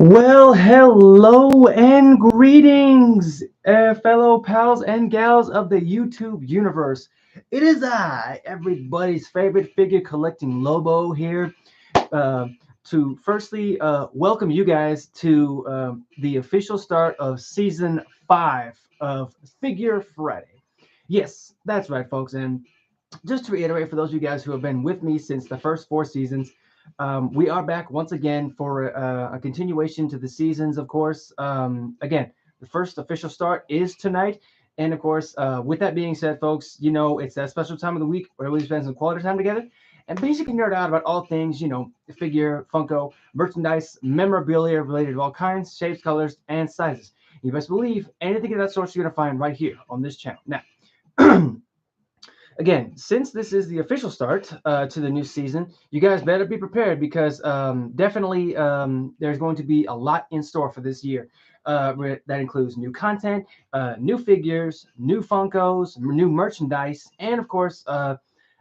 Well, hello and greetings, fellow pals and gals of the YouTube universe. It is I, everybody's favorite figure collecting Lobo here, uh, to firstly welcome you guys to the official start of season 5 of Figure Friday. Yes, that's right, folks. And just to reiterate for those of you guys who have been with me since the first 4 seasons, we are back once again for a continuation to the seasons, of course. Again, the first official start is tonight. And of course, with that being said, folks, it's that special time of the week where we spend some quality time together and basically nerd out about all things, figure, Funko, merchandise, memorabilia related to all kinds, shapes, colors, and sizes. You best believe anything of that sort you're going to find right here on this channel. Now, again, since this is the official start to the new season, you guys better be prepared because definitely there's going to be a lot in store for this year. That includes new content, new figures, new Funkos, new merchandise, and of course,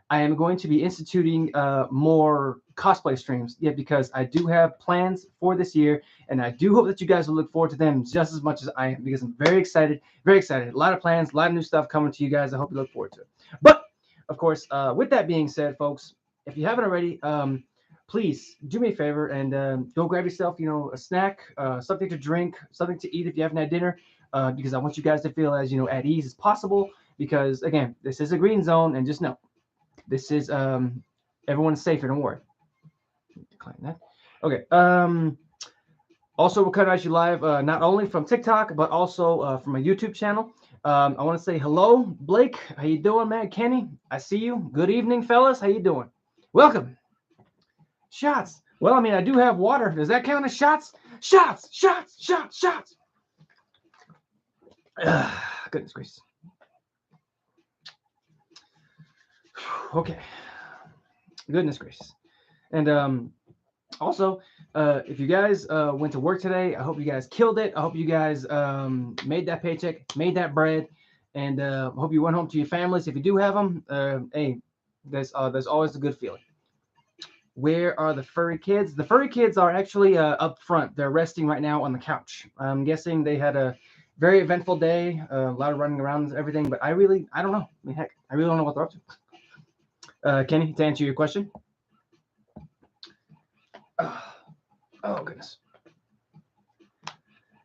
I am going to be instituting more cosplay streams. Yeah, because I do have plans for this year, and I do hope that you guys will look forward to them just as much as I am because I'm very excited. Very excited. A lot of plans, a lot of new stuff coming to you guys. I hope you look forward to it. But of course, with that being said, folks, if you haven't already, please do me a favor and go grab yourself, a snack, something to drink, something to eat if you haven't had dinner, because I want you guys to feel as at ease as possible. Because again, this is a green zone, and just know this is everyone's safe here. Don't worry. Decline that. Okay. Also, we're coming at you live not only from TikTok but also from my YouTube channel. I want to say hello, Blake. How you doing, man? Kenny, I see you. Good evening, fellas. How you doing? Welcome. Shots. Well, I mean, I do have water. Does that count as shots? Shots, shots, shots, shots. Goodness gracious. Okay. Goodness gracious. And also, if you guys went to work today, I hope you guys killed it. I hope you guys made that paycheck, made that bread, and hope you went home to your families. If you do have them, hey, there's always a good feeling. Where are the furry kids? The furry kids are actually up front. They're resting right now on the couch. I'm guessing they had a very eventful day, a lot of running around and everything. But I don't know. I mean, heck, I really don't know what they're up to. Kenny, to answer your question. Oh, goodness.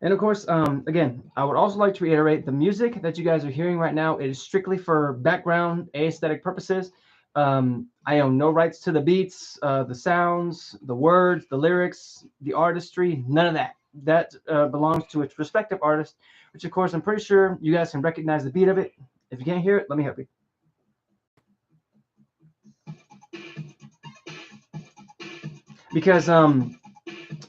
And of course, again, I would also like to reiterate the music that you guys are hearing right now is strictly for background aesthetic purposes. I own no rights to the beats, the sounds, the words, the lyrics, the artistry, none of that. That belongs to its respective artist, which of course I'm pretty sure you guys can recognize the beat of it. If you can't hear it, let me help you. Because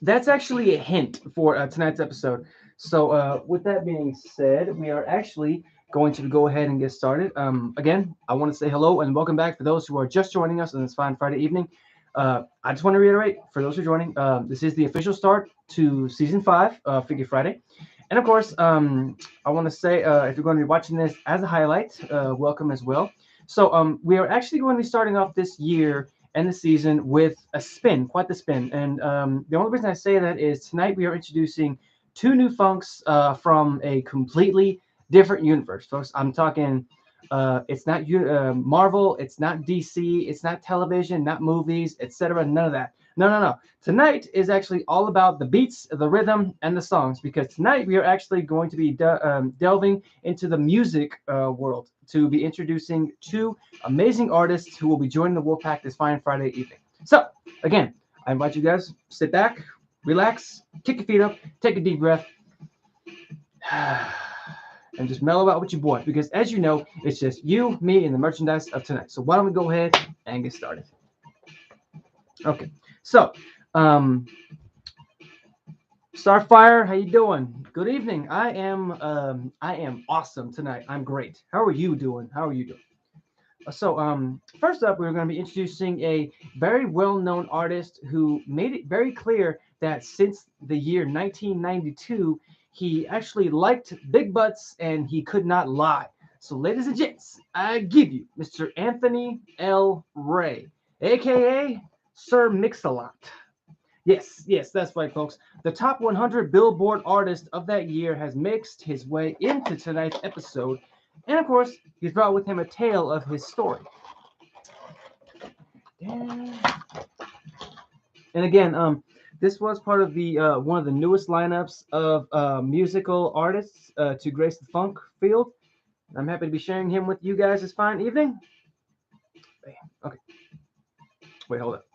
that's actually a hint for tonight's episode. So with that being said, we are actually going to go ahead and get started. Again, I want to say hello and welcome back for those who are just joining us on this fine Friday evening. I just want to reiterate for those who are joining, this is the official start to season 5 of Figure Friday. And of course, I want to say if you're going to be watching this as a highlight, welcome as well. So we are actually going to be starting off this year and the season with a spin, quite the spin. And the only reason I say that is tonight we are introducing 2 new funks from a completely different universe, folks. I'm talking, it's not Marvel, it's not DC, it's not television, not movies, etc. None of that. No. Tonight is actually all about the beats, the rhythm, and the songs, because tonight we are actually going to be delving into the music world to be introducing 2 amazing artists who will be joining the Wolfpack this fine Friday evening. So, again, I invite you guys sit back, relax, kick your feet up, take a deep breath, and just mellow out with your boy. Because as you know, it's just you, me, and the merchandise of tonight. So why don't we go ahead and get started? Okay, so Starfire, how you doing? Good evening. I am awesome tonight. I'm great. How are you doing? So first up, we're going to be introducing a very well-known artist who made it very clear that since the year 1992, he actually liked big butts and he could not lie. So ladies and gents, I give you Mr. Anthony L. Ray, aka Sir Mix-a-Lot. Yes, yes, that's right, folks. The top 100 Billboard artist of that year has mixed his way into tonight's episode, and of course, he's brought with him a tale of his story. And again, this was part of the one of the newest lineups of musical artists to grace the funk field. I'm happy to be sharing him with you guys this fine evening. Okay, wait, hold up.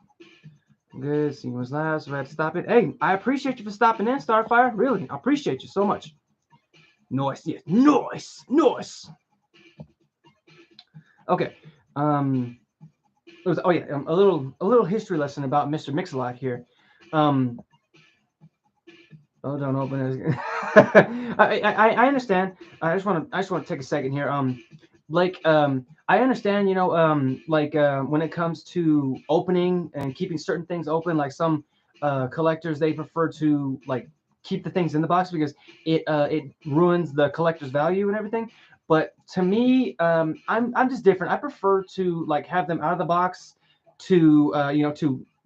Good, seeing was last, so I had to stop it. Hey, I appreciate you for stopping in, Starfire. Really, I appreciate you so much. Nice, yes, nice, nice. Okay, it was, oh yeah, a little history lesson about Mr. Mix-a-Lot here. Um, oh, don't open it. I understand. I just want to take a second here. I understand, like when it comes to opening and keeping certain things open, like some collectors they prefer to like keep the things in the box because it ruins the collector's value and everything. But to me, I'm just different. I prefer to like have them out of the box to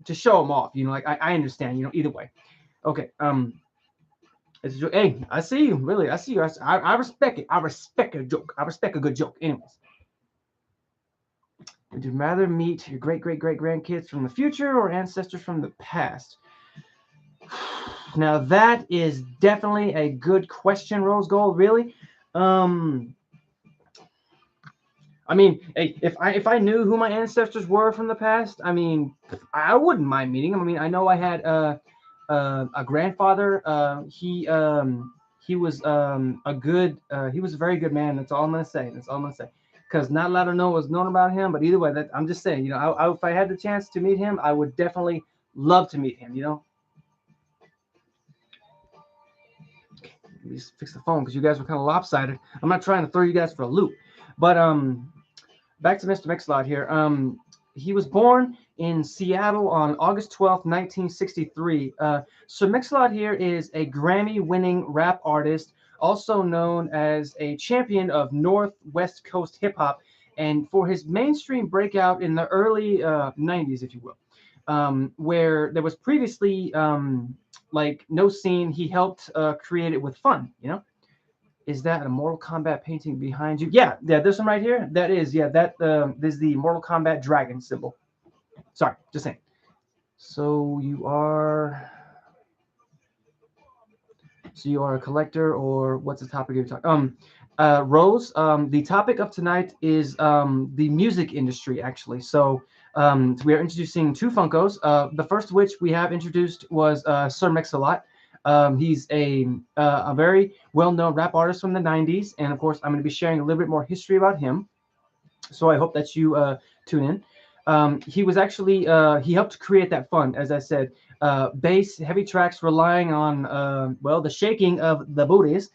to show them off. Like I understand. Either way. Okay. Hey, I see you. Really, I see you. I respect it. I respect a joke. I respect a good joke. Anyways, would you rather meet your great great great grandkids from the future or ancestors from the past? Now that is definitely a good question, Rose Gold. Really, um, I mean, hey, if I knew who my ancestors were from the past, I mean, I wouldn't mind meeting them. I mean, I know I had a grandfather. He was he was a very good man. That's all I'm gonna say. That's all I'm gonna say. Because not a lot of know was known about him, but either way, that I'm just saying. If I had the chance to meet him, I would definitely love to meet him. Let me just fix the phone because you guys were kind of lopsided. I'm not trying to throw you guys for a loop, but back to Mr. Mixlot here. He was born in Seattle on August 12th, 1963. Sir Mix-a-Lot here is a Grammy-winning rap artist, also known as a champion of Northwest Coast hip hop, and for his mainstream breakout in the early 90s, if you will, where there was previously like no scene. He helped create it with fun. Is that a Mortal Kombat painting behind you? Yeah, yeah. There's some right here. That is, yeah. That is the Mortal Kombat dragon symbol. Sorry, just saying. So you are, a collector, or what's the topic you're talking? Rose. The topic of tonight is the music industry, actually. So we are introducing two Funkos. The first of which we have introduced was Sir Mix-a-Lot. He's a very well-known rap artist from the 90s. And of course, I'm going to be sharing a little bit more history about him. So I hope that you tune in. He was actually, he helped create that fun, as I said, bass, heavy tracks relying on, the shaking of the booties,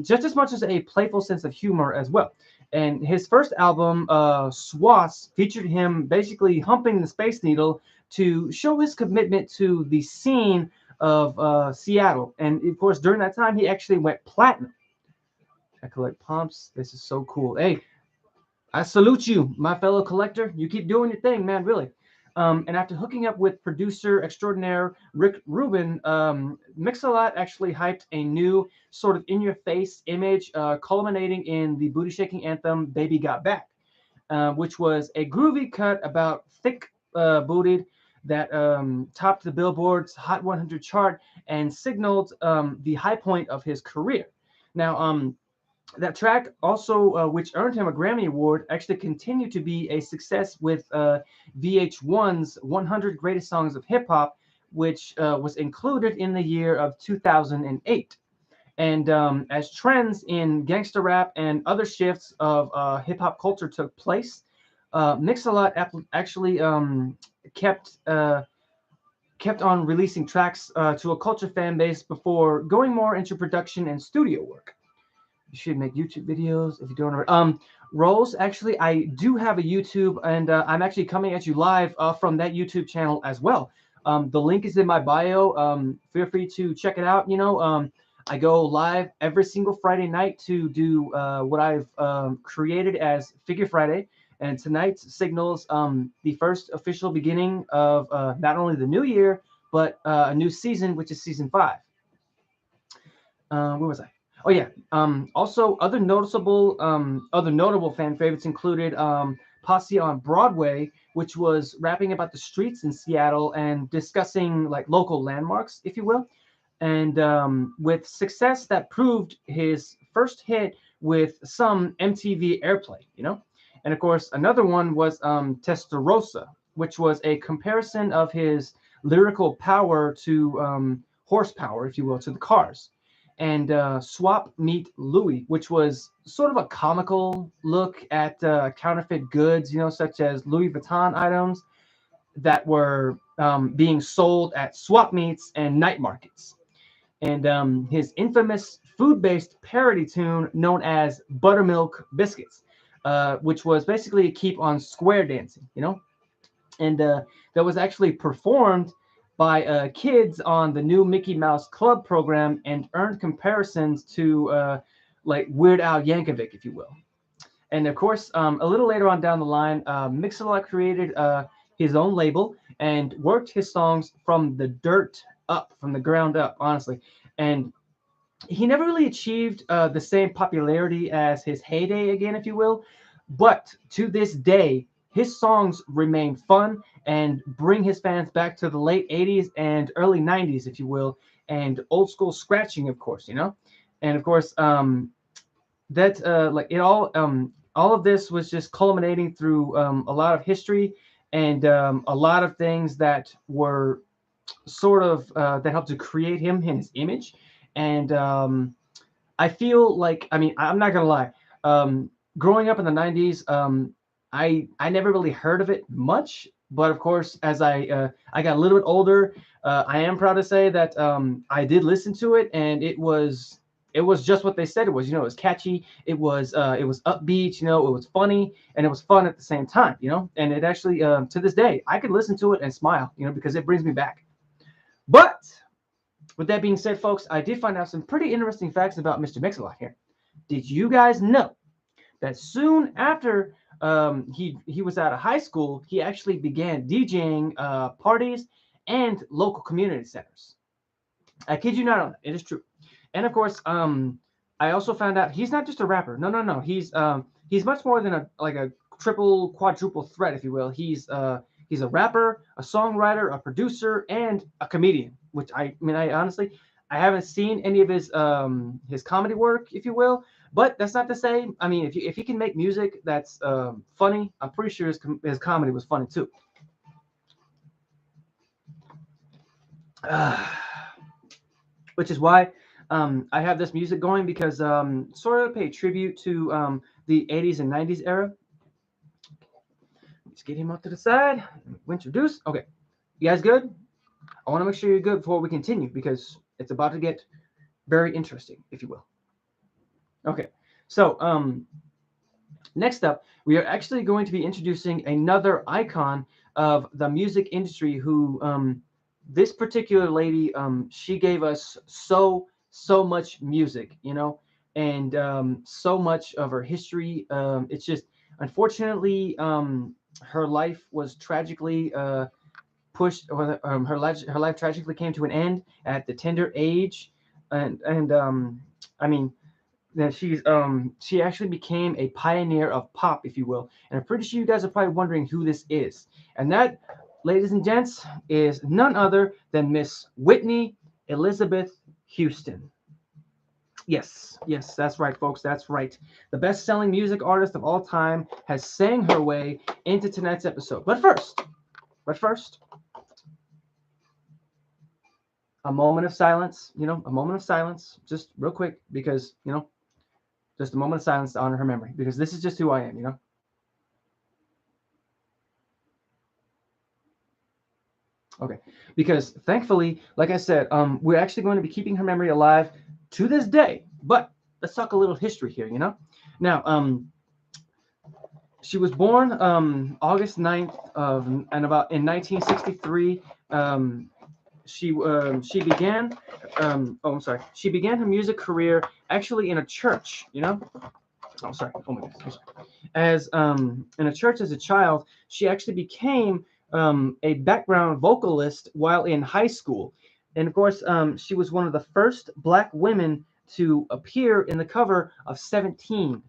just as much as a playful sense of humor as well. And his first album, Swass, featured him basically humping the Space Needle to show his commitment to the scene of Seattle. And of course, during that time, he actually went platinum. I collect pumps. This is so cool. Hey, I salute you, my fellow collector. You keep doing your thing, man, really. And after hooking up with producer extraordinaire Rick Rubin, Mix-a-Lot actually hyped a new sort of in-your-face image, culminating in the booty-shaking anthem "Baby Got Back," which was a groovy cut about thick-booted that topped the Billboard's Hot 100 chart and signaled the high point of his career. Now, that track also, which earned him a Grammy Award, actually continued to be a success with VH1's 100 Greatest Songs of Hip Hop, which was included in the year of 2008. And as trends in gangster rap and other shifts of hip hop culture took place, Mix-a-Lot actually kept on releasing tracks to a culture fan base before going more into production and studio work. You should make YouTube videos if you don't already. Rose, actually, I do have a YouTube, and I'm actually coming at you live from that YouTube channel as well. The link is in my bio. Feel free to check it out. I go live every single Friday night to do what I've created as Figure Friday, and tonight signals the first official beginning of not only the new year but a new season, which is season 5. Where was I? Oh yeah. Also, other notable fan favorites included Posse on Broadway, which was rapping about the streets in Seattle and discussing like local landmarks, if you will, and with success that proved his first hit with some MTV airplay, And of course, another one was Testarossa, which was a comparison of his lyrical power to horsepower, if you will, to the cars. And Swap Meet Louie, which was sort of a comical look at counterfeit goods, such as Louis Vuitton items that were being sold at swap meets and night markets. And his infamous food-based parody tune known as Buttermilk Biscuits, which was basically a keep on square dancing, and that was actually performed by kids on the new Mickey Mouse Club program and earned comparisons to like Weird Al Yankovic, if you will. And of course, a little later on down the line, Mix-a-Lot created his own label and worked his songs from the dirt up, from the ground up, honestly. And he never really achieved the same popularity as his heyday again, if you will. But to this day, his songs remain fun and bring his fans back to the late 80s and early 90s, if you will, and old school scratching, of course, And of course, that like it all of this was just culminating through a lot of history and a lot of things that were sort of that helped to create him and his image. And I feel like, I mean, I'm not gonna lie. Growing up in the '90s, I never really heard of it much. But of course, as I got a little bit older, I am proud to say that I did listen to it, and it was just what they said it was. It was catchy, it was upbeat, it was funny, and it was fun at the same time. And it actually to this day I could listen to it and smile, because it brings me back. But with that being said, folks, I did find out some pretty interesting facts about Mr. Mix-a-Lot here. Did you guys know that soon after he was out of high school, he actually began DJing parties and local community centers? I kid you not on that. It is true. And of course, I also found out he's not just a rapper. No, no, no. He's much more than a triple, quadruple threat, if you will. He's a rapper, a songwriter, a producer, and a comedian. Which I mean, I honestly, I haven't seen any of his comedy work, if you will. But that's not to say. I mean, if he can make music that's funny, I'm pretty sure his comedy was funny too. Which is why I have this music going, because sort of pay tribute to the 80s and 90s era. Let's get him up to the side. Introduce. Okay, you guys good? I want to make sure you're good before we continue, because it's about to get very interesting, if you will. Okay, so next up, we are actually going to be introducing another icon of the music industry who this particular lady, she gave us so much music, and so much of her history. It's just, unfortunately, her life was tragically pushed, or her life tragically came to an end at the tender age, and I mean, that she actually became a pioneer of pop, if you will. And I'm pretty sure you guys are probably wondering who this is. And that, ladies and gents, is none other than Miss Whitney Elizabeth Houston. Yes, yes, that's right, folks. That's right. The best-selling music artist of all time has sang her way into tonight's episode. But first, a moment of silence. A moment of silence, just real quick, because just a moment of silence to honor her memory, because this is just who I am. Okay, because thankfully, like I said, we're actually going to be keeping her memory alive to this day. But let's talk a little history here. Now, she was born August 9th in 1963. She began I'm sorry, she began her music career actually in a church. Oh, sorry. Oh my goodness. I'm sorry. As in a church as a child, she actually became a background vocalist while in high school. And of course, she was one of the first black women to appear in the cover of 17,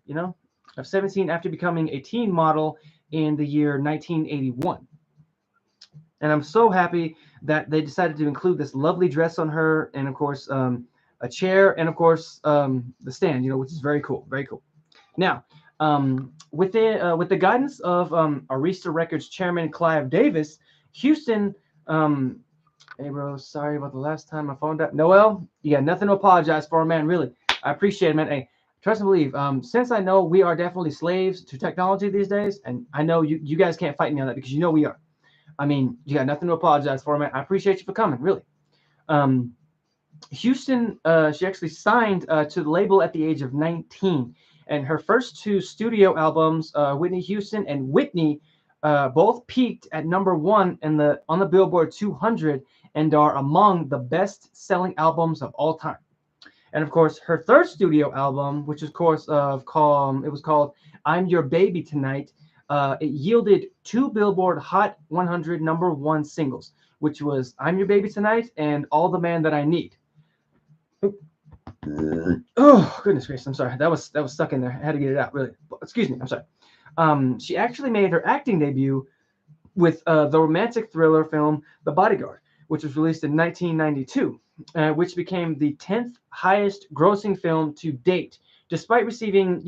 of 17 after becoming a teen model in the year 1981. And I'm so happy that they decided to include this lovely dress on her, and of course, a chair, and of course, the stand, which is very cool, very cool. Now, with the guidance of Arista Records chairman Clive Davis, Houston. Hey, bro, sorry about the last time my phone died. Noel, you got nothing to apologize for, man. Really, I appreciate it, man. Hey, trust and believe. Since I know we are definitely slaves to technology these days, and I know you guys can't fight me on that because we are. I mean, you got nothing to apologize for, man. I appreciate you for coming, really. Um, Houston, she actually signed to the label at the age of 19, and her first two studio albums, Whitney Houston and Whitney, both peaked at #1 on the Billboard 200 and are among the best-selling albums of all time. And of course, her third studio album, which of course it was called "I'm Your Baby Tonight," it yielded two Billboard Hot 100 #1 singles, which was "I'm Your Baby Tonight" and "All the Man That I Need." Oh goodness gracious! I'm sorry. That was stuck in there. I had to get it out. Really. Excuse me. I'm sorry. She actually made her acting debut with the romantic thriller film The Bodyguard, which was released in 1992, which became the 10th highest grossing film to date. Despite receiving,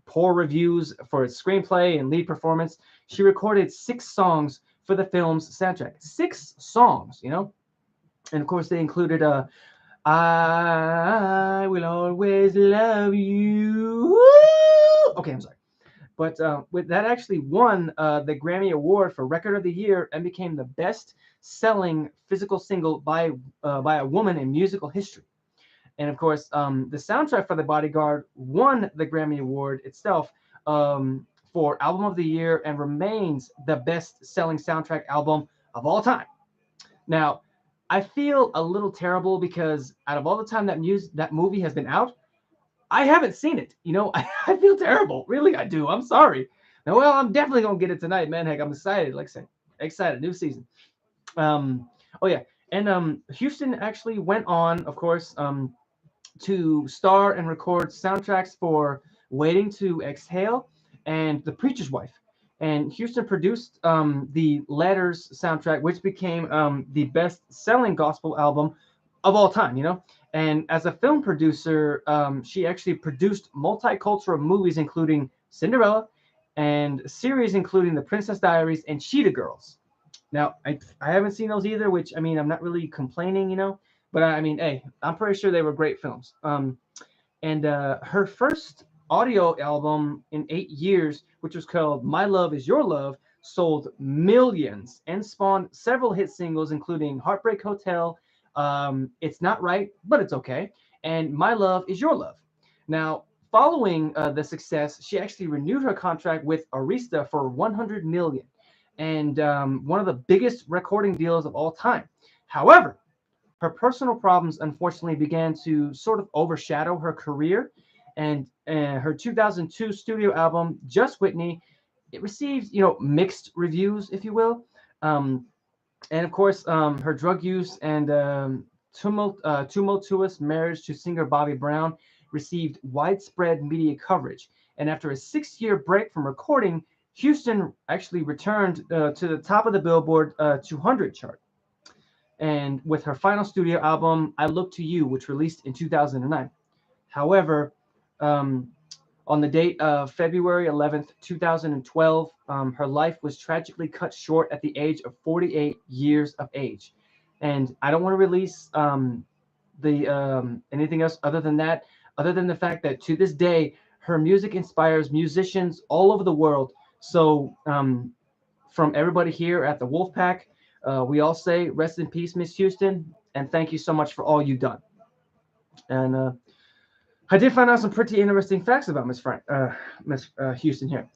poor reviews for its screenplay and lead performance, she recorded 6 songs for the film's soundtrack. 6 songs. And of course they included I will always love you. Okay, I'm sorry. But with that actually won the Grammy Award for Record of the Year and became the best-selling physical single by a woman in musical history. And of course, the soundtrack for The Bodyguard won the Grammy Award itself for Album of the Year and remains the best-selling soundtrack album of all time. Now, I feel a little terrible because out of all the time that movie has been out, I haven't seen it. I feel terrible. Really, I do. I'm sorry. Now, well, I'm definitely gonna get it tonight, man. Heck, I'm excited. Like I said, excited. New season. Oh yeah, and Houston actually went on, of course, to star and record soundtracks for Waiting to Exhale and The Preacher's Wife. And Houston produced the Letters soundtrack, which became the best-selling gospel album of all time. And as a film producer, she actually produced multicultural movies, including Cinderella, and series including The Princess Diaries and Cheetah Girls. Now, I haven't seen those either, which I mean, I'm not really complaining. But I mean, hey, I'm pretty sure they were great films. And her first audio album in 8 years, which was called My Love Is Your Love, sold millions and spawned several hit singles, including Heartbreak Hotel, It's Not Right, But It's Okay, and My Love Is Your Love. Now, following the success, she actually renewed her contract with Arista for 100 million, and one of the biggest recording deals of all time. However, her personal problems unfortunately began to sort of overshadow her career, and her 2002 studio album Just Whitney, it received mixed reviews, if you will. um, and of course, her drug use and tumultuous marriage to singer Bobby Brown received widespread media coverage. And after a 6-year break from recording, Houston actually returned to the top of the Billboard 200 chart. And with her final studio album, I Look to You, which released in 2009. However, um, on the date of February 11th, 2012, her life was tragically cut short at the age of 48 years of age. And I don't want to release the anything else other than that, other than the fact that to this day, her music inspires musicians all over the world. So from everybody here at the Wolfpack, we all say rest in peace, Miss Houston, and thank you so much for all you've done. And I did find out some pretty interesting facts about Miss Houston here.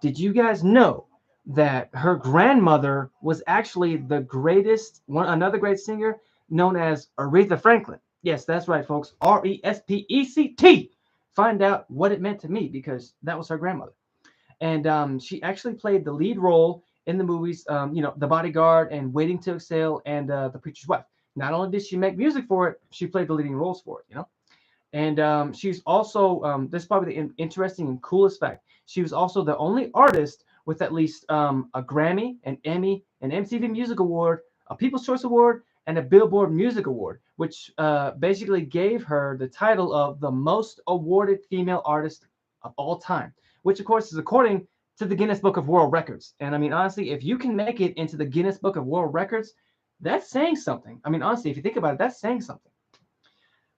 Did you guys know that her grandmother was actually another great singer known as Aretha Franklin? Yes, that's right, folks. Respect. Find out what it meant to me because that was her grandmother. And she actually played the lead role in the movies, The Bodyguard and Waiting to Exhale and The Preacher's Wife. Not only did she make music for it, she played the leading roles for it. And she's also, this is probably the interesting and coolest fact. She was also the only artist with at least a Grammy, an Emmy, an MTV Music Award, a People's Choice Award, and a Billboard Music Award, which basically gave her the title of the most awarded female artist of all time, which of course is according to the Guinness Book of World Records. And I mean, honestly, if you can make it into the Guinness Book of World Records, that's saying something. I mean, honestly, if you think about it, that's saying something.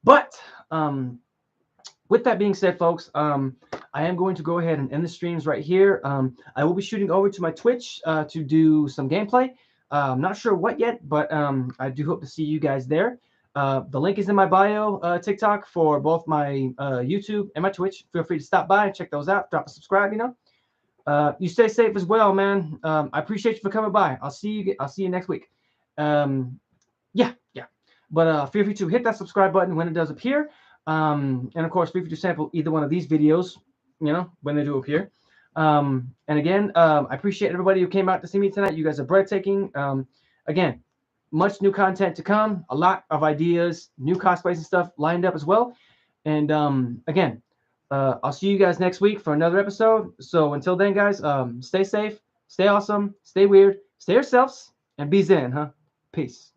But with that being said, folks, I am going to go ahead and end the streams right here. I will be shooting over to my Twitch to do some gameplay. I'm not sure what yet, but I do hope to see you guys there. The link is in my bio TikTok for both my YouTube and my Twitch. Feel free to stop by and check those out. Drop a subscribe, you stay safe as well, man. I appreciate you for coming by. I'll see you next week. Yeah. But feel free to hit that subscribe button when it does appear. And of course, feel free to sample either one of these videos, when they do appear. And again, I appreciate everybody who came out to see me tonight. You guys are breathtaking. Again, much new content to come, a lot of ideas, new cosplays and stuff lined up as well. And again, I'll see you guys next week for another episode. So until then, guys, stay safe, stay awesome, stay weird, stay yourselves, and be zen, huh? Peace.